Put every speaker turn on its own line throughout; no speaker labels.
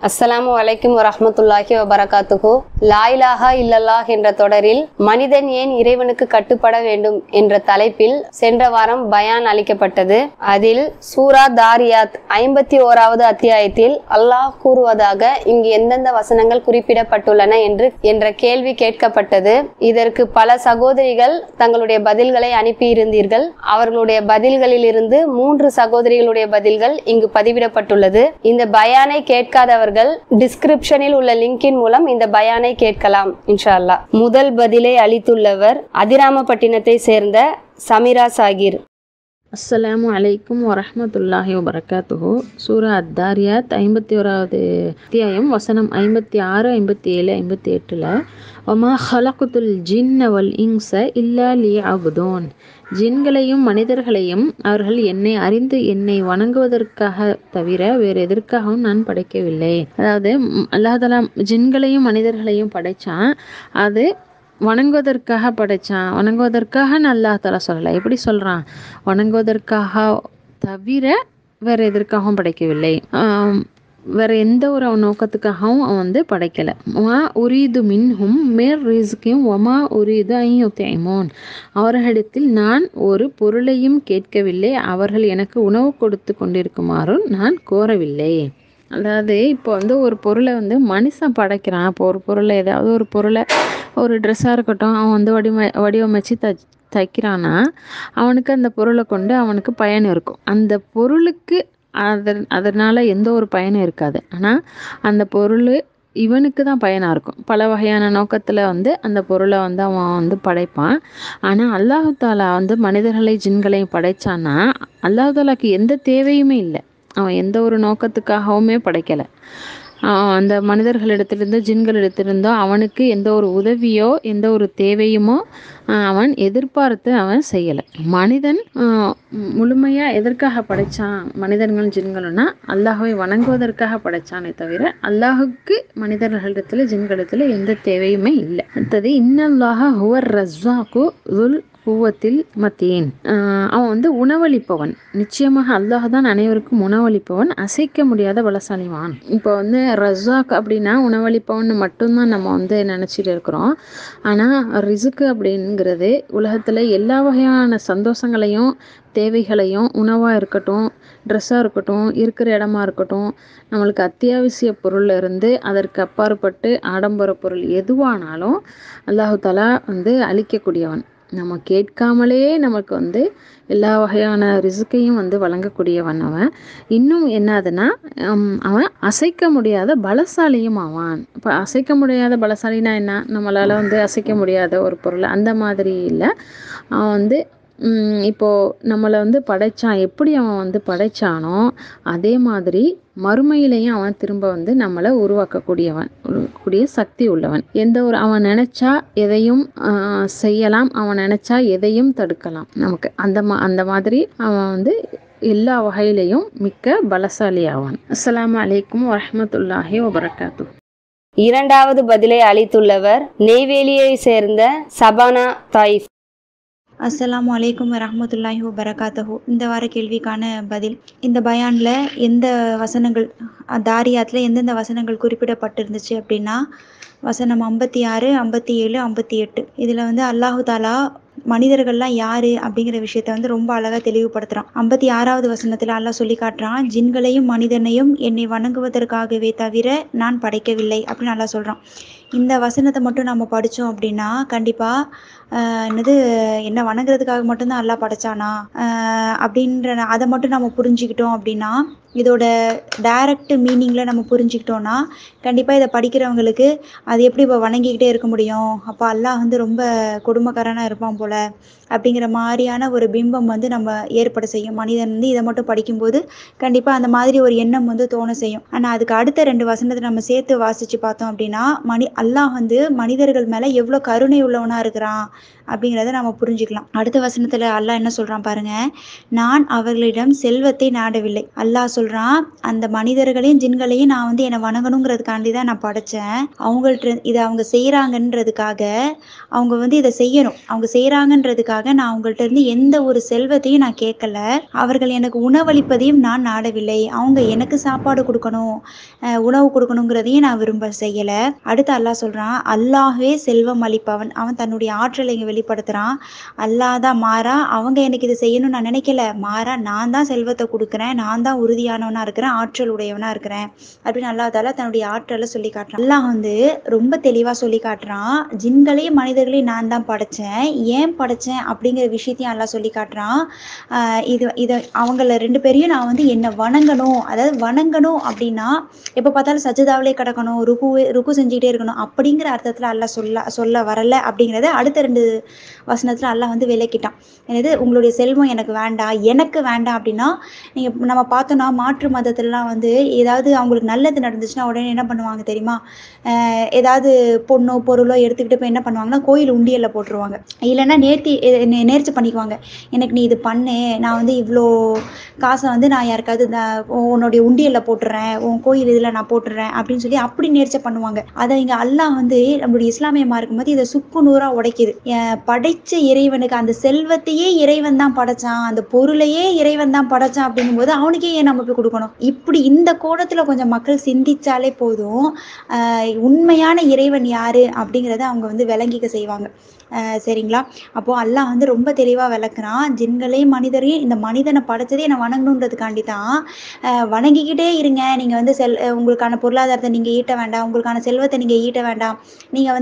அஸ்ஸலாமு அலைக்கும் வரஹ்மத்துல்லாஹி வபரகாத்துஹு. லா இலாஹா இல்லல்லாஹ் என்ற தொடரில் மனிதன் ஏன் இறைவனுக்கு கட்டுப்பட வேண்டும் என்ற தலைப்பில் சென்ற வாரம் பயான் அளிக்கப்பட்டது. அதில் சூரா தாரியாத் 51வது அத்தியாயத்தில் அல்லாஹ் கூறுவதாக இங்கு எந்தெந்த வசனங்கள் குறிப்பிடப்பட்டுள்ளன என்ற கேள்வி கேட்கப்பட்டது. இதற்கு பல சகோதரிகள் தங்களுடைய பதில்களை அனுப்பியிருந்தீர்கள். அவர்களுடைய பதில்களில் இருந்து 3 சகோதரிகளுடைய பதில்கள் இங்கு பதிவிடப்பட்டுள்ளது. இந்த பயானை கேட்காதவர்கள் டிஸ்கிரிப்ஷனில் உள்ள லிங்கின் மூலம் இந்த பயானை கேட்கலாம் இன்ஷா அல்லாஹ். முதல் பதிலை அளித்துள்ளவர் அதிராமப்பட்டினத்தை சேர்ந்த சமீரா சாகிர்.
அஸ்ஸலாமு அலைக்கும் வரஹ்மத்துல்லாஹி வபரகாத்துஹு. சூரா அத்தாரியாத் 51வது அத்தியாயம் வசனம் 56, 57, 58ல வமா ஹலகுத்துல் ஜின்ன வல் இன்ஸ இல்லா லியஅபுதூன். ஜின்களையும் மனிதர்களையும் அவர்கள் என்னை அறிந்து என்னை வணங்குவதற்காக தவிர வேறு எதற்காகவும் நான் படைக்கவில்லை. அதாவது அல்லாஹ் தஆலா ஜின்களையும் மனிதர்களையும் படைச்சான், அது வணங்குவதற்காக படைச்சான். வணங்குவதற்காக அல்லாஹ் தஆலா சொல்லலை. எப்படி சொல்றான்? வணங்குவதற்காக தவிர வேற எதற்காகவும் படைக்கவில்லை, வேற எந்த ஒரு நோக்கத்துக்காகவும் அவன் படைக்கல. வமா உரீது மின்ஹும் மிர் ரிஸ்கின் வமா உரீது அன் யுத்இமூன். அவர்களிடத்தில் நான் ஒரு பொருளையும் கேட்கவில்லை, அவர்கள் எனக்கு உணவு கொடுத்து கொண்டிருக்குமாறும் நான் கோரவில்லை. அதாவது இப்போ ஒரு பொருளை மனுஷன் படைக்கிறான். இப்போ ஒரு பொருளை, ஏதாவது ஒரு பொருளை, ஒரு ட்ரெஸ்ஸாக இருக்கட்டும், அவன் வடிவமைச்சு தைக்கிறான்னா அவனுக்கு அந்த பொருளை கொண்டு அவனுக்கு பயன் இருக்கும். அந்த பொருளுக்கு அதனால் எந்த ஒரு பயனும் இருக்காது. ஆனால் அந்த பொருள் இவனுக்கு தான் பயனாக இருக்கும். பல வகையான நோக்கத்தில் அந்த பொருளை அவன் படைப்பான். ஆனால் அல்லாஹ் தஆலா மனிதர்களை ஜின்களையும் படைச்சான்னா அல்லாஹ் தஆலாக்கு எந்த தேவையுமே இல்லை. அவன் எந்த ஒரு நோக்கத்துக்காகவுமே படைக்கலை. அந்த மனிதர்களிடத்திலிருந்தோ ஜின்களிடத்திலிருந்தோ அவனுக்கு எந்த ஒரு உதவியோ எந்த ஒரு தேவையுமோ அவன் எதிர்பார்த்து அவன் செய்யலை. மனிதன் முழுமையாக எதற்காக படைச்சான்? மனிதர்கள் ஜின்கள்னா அல்லாஹ்வை வணங்குவதற்காக படைச்சானே தவிர அல்லாஹுக்கு மனிதர்களிடத்தில் ஜின்களிடத்தில் எந்த தேவையுமே இல்லை. அடுத்தது இன்னல்லாஹ ஹுவர் ரஸ்ஸாக்கு துல் குவத்தில் மத்தீன். அவன் உணவளிப்பவன். நிச்சயமாக அல்லாஹ் தான் அனைவருக்கும் உணவளிப்பவன், அசைக்க முடியாத பலசாலிவான். இப்போ ரஸாக் அப்படின்னா உணவளிப்பவன் மட்டும்தான் நம்ம நினச்சிட்டு இருக்கிறோம். ஆனால் ரிசுக்கு அப்படிங்கிறது உலகத்தில் எல்லா வகையான சந்தோஷங்களையும் தேவைகளையும், உணவாக இருக்கட்டும், ட்ரெஸ்ஸாக இருக்கட்டும், இருக்கிற இடமா இருக்கட்டும், நம்மளுக்கு அத்தியாவசிய பொருள்ல இருந்து அதற்கு அப்பாற்பட்டு ஆடம்பர பொருள் எதுவானாலும் அல்லாஹ் தஆலா அளிக்கக்கூடியவன். நம்ம கேட்காமலே நமக்கு எல்லா வகையான ரிசுக்கையும் வழங்கக்கூடியவன் அவன். இன்னும் என்னதுன்னா அவன் அசைக்க முடியாத பலசாலியும் ஆவான். இப்போ அசைக்க முடியாத பலசாலினா என்ன? நம்மளால் அசைக்க முடியாத ஒரு பொருள் அந்த மாதிரி இல்லை. அவன் இப்போது நம்மளை படைச்சான். எப்படி அவன் படைச்சானோ அதே மாதிரி மறுமையிலையும் அவன் திரும்ப நம்மளை உருவாக்கக்கூடியவன், கூடிய சக்தி உள்ளவன். அவன் நினைச்சா எதையும் செய்யலாம், அவன் நினைச்சா எதையும் தடுக்கலாம். நமக்கு அந்த மாதிரி அவன் எல்லா வகையிலையும் மிக்க பலசாலி ஆவான். அஸ்ஸலாமு அலைக்கும் வரஹ்மத்துல்லாஹி வபரகாத்துஹு.
இரண்டாவது பதிலை அளித்துள்ளவர் நெய்வேலியை சேர்ந்த சபானா தாயிஃப்.
அஸ்ஸலாமு அலைக்கும் வரஹ்மத்துல்லாஹி வபரகாத்துஹு. இந்த வார கேள்விக்கான பதில். இந்த பயானில் எந்த வசனங்கள், தாரியாத்தில் எந்தெந்த வசனங்கள் குறிப்பிடப்பட்டிருந்துச்சு அப்படின்னா வசனம் 56, 57, 58. இதில் அல்லாஹு தாலா மனிதர்கள்லாம் யாரு அப்படிங்கிற விஷயத்த ரொம்ப அழகாக தெளிவுபடுத்துகிறான். 56வது வசனத்தில் அல்லாஹ் சொல்லி காட்டுறான், ஜின்களையும் மனிதனையும் என்னை வணங்குவதற்காகவே தவிர நான் படைக்கவில்லை அப்படின்னு அல்லாஹ் சொல்கிறான். இந்த வசனத்தை மட்டும் நம்ம படித்தோம் அப்படின்னா கண்டிப்பாக என்ன வணங்குறதுக்காக மட்டும்தான் அல்லாஹ் படைச்சானா அப்படின்ற அதை மட்டும் நம்ம புரிஞ்சுக்கிட்டோம் அப்படின்னா, இதோட டைரக்ட் மீனிங்கில் நம்ம புரிஞ்சுக்கிட்டோன்னா கண்டிப்பாக இதை படிக்கிறவங்களுக்கு அது எப்படி இப்போ வணங்கிக்கிட்டே இருக்க முடியும், அப்போ அல்லாஹ் ரொம்ப கொடுமைக்காரனாக இருப்பான் போல அப்படிங்கிற மாதிரியான ஒரு பிம்பம் நம்ம ஏற்பட செய்யும். மனிதன் இதை மட்டும் படிக்கும்போது கண்டிப்பாக அந்த மாதிரி ஒரு எண்ணம் தோண செய்யும். ஆனால் அதுக்கு அடுத்த 2 வசனத்தை நம்ம சேர்த்து வாசித்து பார்த்தோம் அப்படின்னா அல்லாஹ் மனிதர்கள் மேலே எவ்வளோ கருணை உள்ளவனாக இருக்கிறான் அப்படிங்கிறத நம்ம புரிஞ்சுக்கலாம். அடுத்த வசனத்தில் அல்லாஹ் என்ன சொல்கிறான் பாருங்க, நான் அவர்களிடம் செல்வத்தை நாடவில்லை. அல்லாஹ் சொல்கிறான், அந்த மனிதர்களையும் ஜின்களையும் நான் என்னை வணங்கணுங்கிறதுக்காண்டி தான் நான் படைத்தேன். அவங்கள்ட்ட இதை அவங்க செய்கிறாங்கன்றதுக்காக அவங்க இதை செய்யணும். அவங்க செய்கிற செய்கிறாங்கன்றதுக்காக நான் அவங்கள்ட்ட இருந்து எந்த ஒரு செல்வத்தையும் நான் கேட்கல. அவர்கள் எனக்கு உணவளிப்பதையும் நான் நாடவில்லை. அவங்க எனக்கு சாப்பாடு கொடுக்கணும், உணவு கொடுக்கணுங்கிறதையும் நான் விரும்ப செய்யலை. அடுத்து அல்லாஹ் சொல்கிறான், அல்லாஹ்வே செல்வம் அளிப்பவன். அவன் தன்னுடைய ஆற்றலை இங்கே வெளிப்படுத்துகிறான். அல்லாஹ் தான் மாறா அவங்க எனக்கு இது செய்யணும்னு நான் நினைக்கல, மாறா நான் தான் செல்வத்தை கொடுக்குறேன், நான் தான் உறுதியானவனாக இருக்கிறேன், ஆற்றல் உடையவனாக இருக்கிறேன் அப்படின்னு அல்லாஹ் தாலா தன்னுடைய ஆற்றலை சொல்லி காட்டுறான். அல்லாஹ் ரொம்ப தெளிவாக சொல்லி காட்டுறான், ஜின்களையும் மனிதர்களையும் நான் தான் படைச்சேன். ஏன் படைச்சேன் அப்படிங்கிற விஷயத்தையும் அல்லாஹ் சொல்லி காட்டுறான். இதை அவங்கள 2 பேரையும் நான் என்னை வணங்கணும், அதாவது வணங்கணும் அப்படின்னா எப்போ பார்த்தாலும் சஜிதாவிலே கிடக்கணும், ருக்கு செஞ்சுக்கிட்டே இருக்கணும் அப்படிங்கிற அர்த்தத்தில் அல்லாஹ் சொல்ல வரலை அப்படிங்கிறத அடுத்த 2 வசனத்தில் அல்லாஹ் விளக்கிட்டான். என்னது, உங்களுடைய செல்வம் எனக்கு வேண்டாம் அப்படின்னா நம்ம பார்த்தோன்னா மாற்று மதத்துலலாம் ஏதாவது அவங்களுக்கு நல்லது நடந்துச்சுன்னா உடனே என்ன பண்ணுவாங்க தெரியுமா, ஏதாவது பொண்ணோ பொருளோ எடுத்துக்கிட்டு போய் என்ன பண்ணுவாங்கன்னா கோயில் உண்டியலில் போட்டுருவாங்க, இல்லைன்னா நேர்ச்சி பண்ணிக்குவாங்க. எனக்கு நீ இது பண்ணு, நான் இவ்வளோ காசை நான் யாருக்காவது உன்னுடைய உண்டியலில் போட்டுறேன், உன் கோயில் இதில் நான் போட்டுறேன் அப்படின்னு சொல்லி அப்படி நேர்ச்சி பண்ணுவாங்க. அதை இங்கே அல்லாஹ் நம்மளுடைய இஸ்லாமிய மார்க்கம் இதை சுக்கு நூறாக உடைக்குது. படைச்ச இறைவனுக்கு அந்த செல்வத்தையே இறைவன் தான் படைச்சான், அந்த பொருளையே இறைவன் தான் படைச்சான் அப்படிங்கும்போது அவனுக்கே ஏன் நம்ம போய் கொடுக்கணும்? இப்படி இந்த கோணத்தில் கொஞ்சம் மக்கள் சிந்திச்சாலே போதும், உண்மையான இறைவன் யாரு அப்படிங்கிறத அவங்க விளங்கிக்க செய்வாங்க. சரிங்களா? அப்போது அல்லாஹ் ரொம்ப தெளிவாக விளக்குறான், ஜின்களையும் மனிதரையும் இந்த மனிதனை படைச்சதே நான் வணங்கணுன்றதுக்காண்டி தான். வணங்கிக்கிட்டே இருங்க, நீங்கள் உங்களுக்கான பொருளாதாரத்தை நீங்கள் ஈட்ட வேண்டாம், உங்களுக்கான செல்வத்தை நீங்கள் ஈட்ட வேண்டாம், நீங்கள்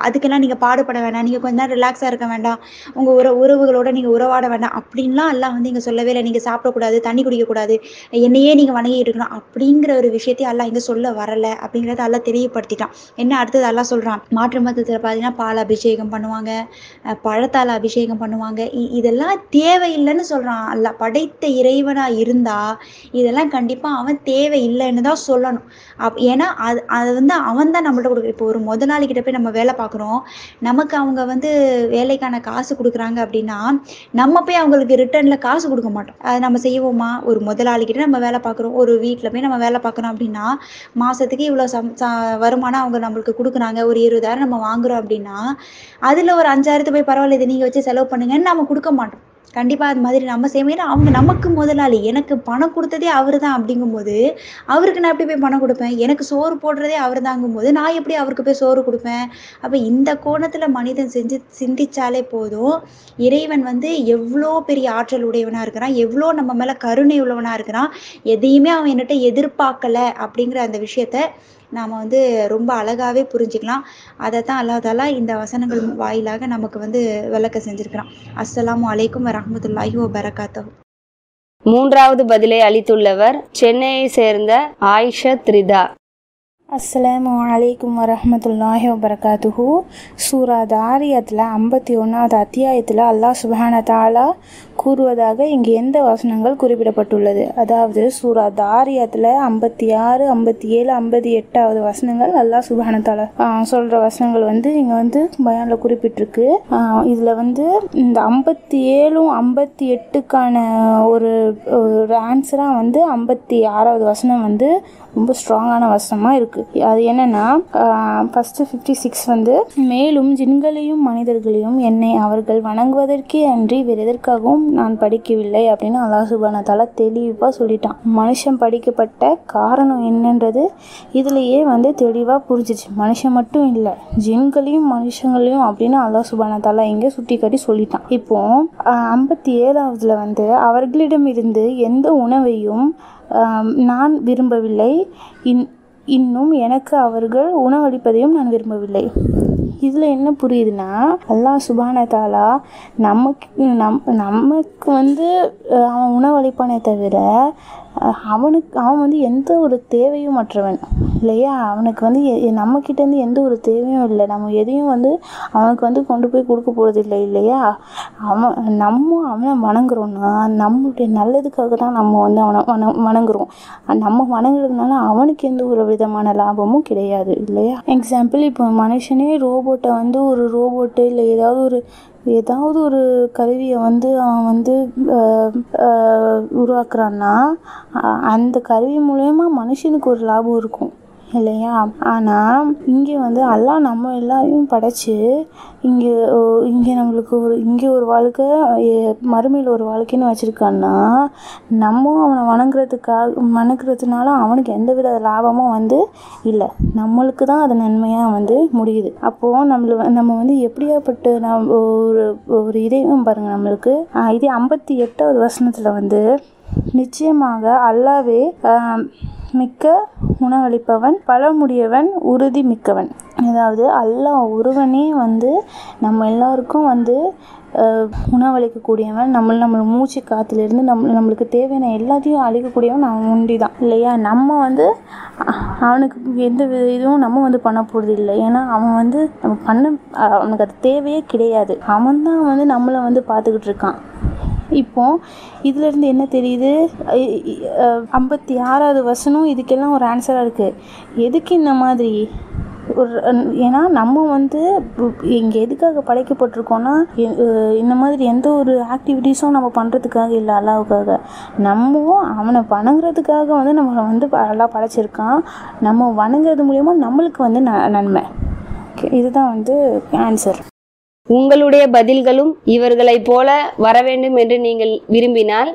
அதுக்கெல்லாம் நீங்கள் பாடுபட வேண்டாம், நீங்கள் கொஞ்ச நேரம் ரிலாக்ஸாக இருக்க வேண்டாம், உங்கள் உறவுகளோடு நீங்கள் உறவாட வேண்டாம் அப்படின்லாம் அல்லாஹ் இங்கே சொல்லவே இல்லை. நீங்கள் சாப்பிடக்கூடாது, தண்ணி குடிக்கக்கூடாது, என்னையே நீங்கள் வணங்கிட்டு இருக்கணும் அப்படிங்கிற ஒரு விஷயத்தையும் அல்லாஹ் இங்கே சொல்ல வரலை அப்படிங்கிறத அல்லாஹ் தெளிவுபடுத்திட்டான். என்ன அடுத்தது அல்லாஹ் சொல்கிறான், மாற்று மதத்தில் பார்த்தீங்கன்னா பால் அபிஷேகம் பண்ணுவாங்க, பழத்தால் அபிஷேகம் பண்ணுவாங்க. இதெல்லாம் தேவையில்லைன்னு சொல்கிறான் அல்லாஹ். படைத்த இறைவனாக இருந்தால் இதெல்லாம் கண்டிப்பாக அவன் தேவையில்லைன்னு தான் சொல்லணும். ஏன்னா அது அவன் தான் நம்மள்ட்ட கொடுக்குற. இப்போ ஒரு முதலாளிகிட்ட போய் நம்ம வேலை பார்க்குறோம், நமக்கு அவங்க வேலைக்கான காசு கொடுக்குறாங்க அப்படின்னா நம்ம போய் அவங்களுக்கு ரிட்டர்னில் காசு கொடுக்க மாட்டோம். அது நம்ம செய்வோமா? ஒரு முதலாளிகிட்ட நம்ம வேலை பார்க்குறோம், ஒரு வீட்டில் போய் நம்ம வேலை பார்க்குறோம் அப்படின்னா மாதத்துக்கு இவ்வளோ வருமானம் அவங்க நம்மளுக்கு கொடுக்குறாங்க, ஒரு 20,000 நம்ம வாங்குகிறோம் அப்படின்னா அதில் ஒரு 5,000 போய் பரவாயில்ல இதை நீங்கள் வச்சு செலவு பண்ணுங்கன்னு நம்ம கொடுக்க மாட்டோம். கண்டிப்பாக அது மாதிரி நம்ம செய்வோம். அவங்க நமக்கு முதலாளி, எனக்கு பணம் கொடுத்ததே அவர் தான் அப்படிங்கும்போது அவருக்கு நான் எப்படி போய் பணம் கொடுப்பேன்? எனக்கு சோறு போடுறதே அவர் தாங்கும்போது நான் எப்படி அவருக்கு போய் சோறு கொடுப்பேன்? அப்போ இந்த கோணத்தில் மனிதன் சிந்திச்சாலே போதும், இறைவன் எவ்வளோ பெரிய ஆற்றல் உடையவனாக இருக்கிறான், எவ்வளோ நம்ம மேலே கருணை உள்ளவனாக இருக்கிறான், எதையுமே அவன் என்கிட்ட எதிர்பார்க்கலை அப்படிங்கிற அந்த விஷயத்த நாம் ரொம்ப அழகாகவே புரிஞ்சுக்கலாம். அதை தான் அல்லாஹ் தாலா இந்த வசனங்கள் வாயிலாக நமக்கு விளக்க செஞ்சுருக்கிறான். அஸ்ஸலாமு அலைக்கும் வரஹ்மத்துல்லாஹி வபரகாத்துஹு.
3வது பதிலை அளித்துள்ளவர் சென்னையை சேர்ந்த ஆயிஷத் ரிதா.
அஸ்ஸலாமு அலைக்கும் வரஹ்மத்துல்லாஹி வபரகாத்துஹு. சூரா தாரியாத்தில் 51வது அத்தியாயத்தில் அல்லாஹ் சுப்ஹானஹு தஆலா கூறுவதாக இங்கு எந்த வசனங்கள் குறிப்பிடப்பட்டுள்ளது? அதாவது சூரா தாரியாத்தில் 56, 57, 58வது வசனங்கள் அல்லாஹ் சுப்ஹானஹு தஆலா சொல்கிற வசனங்கள் இங்கே பயானில் குறிப்பிட்டிருக்கு. இதில் இந்த 57, 58க்கான ஒரு ஆன்சராக 56வது வசனம் ரொம்ப ஸ்ட்ராங்கான வசனமாக இருக்குது. அது என்னன்னா, ஃபஸ்ட்டு 56 மேலும் ஜின்களையும் மனிதர்களையும் என்னை அவர்கள் வணங்குவதற்கே அன்றி வேறு எதற்காகவும் நான் படிக்கவில்லை அப்படின்னு அல்லாஹ் சுப்ஹானஹு தஆலா தெளிவாக சொல்லிட்டான். மனுஷன் படிக்கப்பட்ட காரணம் என்னன்றது இதுலேயே தெளிவாக புரிஞ்சிச்சு. மனுஷன் மட்டும் இல்லை, ஜின்களையும் மனுஷங்களையும் அப்படின்னு அல்லாஹ் சுப்ஹானஹு தஆலா இங்கே சுட்டி காட்டி சொல்லிட்டான். இப்போ 57வதுல அவர்களிடமிருந்து எந்த உணவையும் நான் விரும்பவில்லை, இன்னும் எனக்கு அவர்கள் உணவளிப்பதையும் நான் விரும்பவில்லை. இதில் என்ன புரியுதுன்னா, அல்லாஹ் சுப்ஹானஹு தஆலா நமக்கு அவன் உணவளிப்பானே தவிர அவன் எந்த ஒரு தேவையும் மற்றவன் இல்லையா? அவனுக்கு நம்மக்கிட்டேருந்து எந்த ஒரு தேவையும் இல்லை. நம்ம எதையும் அவனுக்கு கொண்டு போய் கொடுக்க போகிறது இல்லை இல்லையா? அவனை வணங்குறோன்னா நம்மளுடைய நல்லதுக்காக தான் நம்ம அவனை வணங்குறோம். நம்ம வணங்குறதுனால அவனுக்கு எந்த ஒரு விதமான லாபமும் கிடையாது இல்லையா? எக்ஸாம்பிள், இப்போ மனுஷனே ரோபோட்டை ஒரு ரோபோட்டு இல்லை ஏதாவது ஒரு கருவியை அவன் உருவாக்குறான்னா அந்த கருவி மூலயமா மனுஷனுக்கு ஒரு லாபம் இருக்கும் இல்லையா? ஆனால் இங்கே வந்து அல்லாஹ் நம்ம எல்லாரையும் படைச்சு இங்கே நம்மளுக்கு இங்கே ஒரு வாழ்க்கை, மறுமையில் ஒரு வாழ்க்கைன்னு வச்சுருக்கான்னா, நம்ம அவனை வணங்குறதுனால அவனுக்கு எந்தவித லாபமும் வந்து இல்லை, நம்மளுக்கு தான் அது நன்மையாக வந்து முடியுது. அப்போது நம்ம வந்து எப்படியாப்பட்ட ஒரு இறைவன் பாருங்கள் நம்மளுக்கு. இதே 58வது வசனத்தில் வந்து நிச்சயமாக அல்லாவே மிக்க உணவளிப்பவன், பழமுடியவன், உறுதி மிக்கவன். அதாவது அல்லாஹ் ஒருவனே வந்து நம்ம எல்லாருக்கும் வந்து உணவளிக்கக்கூடியவன், நம்ம மூச்சு காற்றுலேருந்து நம்மளுக்கு தேவையான எல்லாத்தையும் அளிக்கக்கூடியவன் அவன் உண்டி தான் இல்லையா? நம்ம வந்து அவனுக்கு எந்த இதுவும் நம்ம வந்து பண்ண போகிறது இல்லை. ஏன்னா அவன் வந்து அவனுக்கு அது தேவையே கிடையாது. அவன் தான் வந்து நம்மளை வந்து பார்த்துக்கிட்டு இருக்கான். இப்போ இதிலேருந்து என்ன தெரியுது? 56வது வசனம் இதுக்கெல்லாம் ஒரு ஆன்சராக இருக்குது. எதுக்கு இந்த மாதிரி ஏன்னா நம்ம வந்து இங்கே எதுக்காக படைக்கப்பட்டிருக்கோன்னா, இந்த மாதிரி எந்த ஒரு ஆக்டிவிட்டீஸும் நம்ம பண்ணுறதுக்காக இல்லை, அல்லாவுக்காக. நம்ம அவனை வணங்குறதுக்காக வந்து நம்மளை வந்து எல்லாம் படைச்சிருக்கான். நம்ம வணங்குறது மூலயமா நம்மளுக்கு வந்து நன்மை. இதுதான் வந்து ஆன்சர்.
உங்களுடைய பதில்களும் இவர்களைப் போல வர வேண்டும் என்று நீங்கள் விரும்பினால்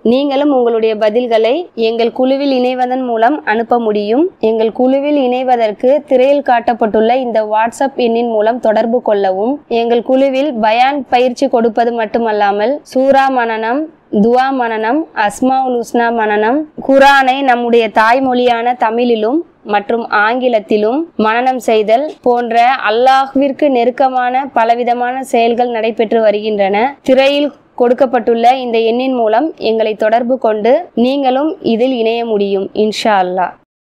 நீங்களும் உங்களுடைய பதில்களை எங்கள் குழுவில் இணைவதன் மூலம் அனுப்ப முடியும். எங்கள் குழுவில் இணைவதற்கு திரையில் காட்டப்பட்டுள்ள இந்த வாட்ஸ்அப் எண்ணின் மூலம் தொடர்பு கொள்ளவும். எங்கள் குழுவில் பயான் பயிற்சி கொடுப்பது மட்டுமல்லாமல் சூரா மனனம், துவா மனனம், அஸ்மாஉல் ஹுஸ்னா மனனம், குரானை நம்முடைய தாய்மொழியான தமிழிலும் மற்றும் ஆங்கிலத்திலும் மனனம் செய்தல் போன்ற அல்லாஹ்விற்கு நெருக்கமான பலவிதமான செயல்கள் நடைபெற்று வருகின்றன. திரையில் கொடுக்கப்பட்டுள்ள இந்த எண்ணின் மூலம் எங்களை தொடர்பு கொண்டு நீங்களும் இதில் இணைய முடியும் இன்ஷா அல்லாஹ்.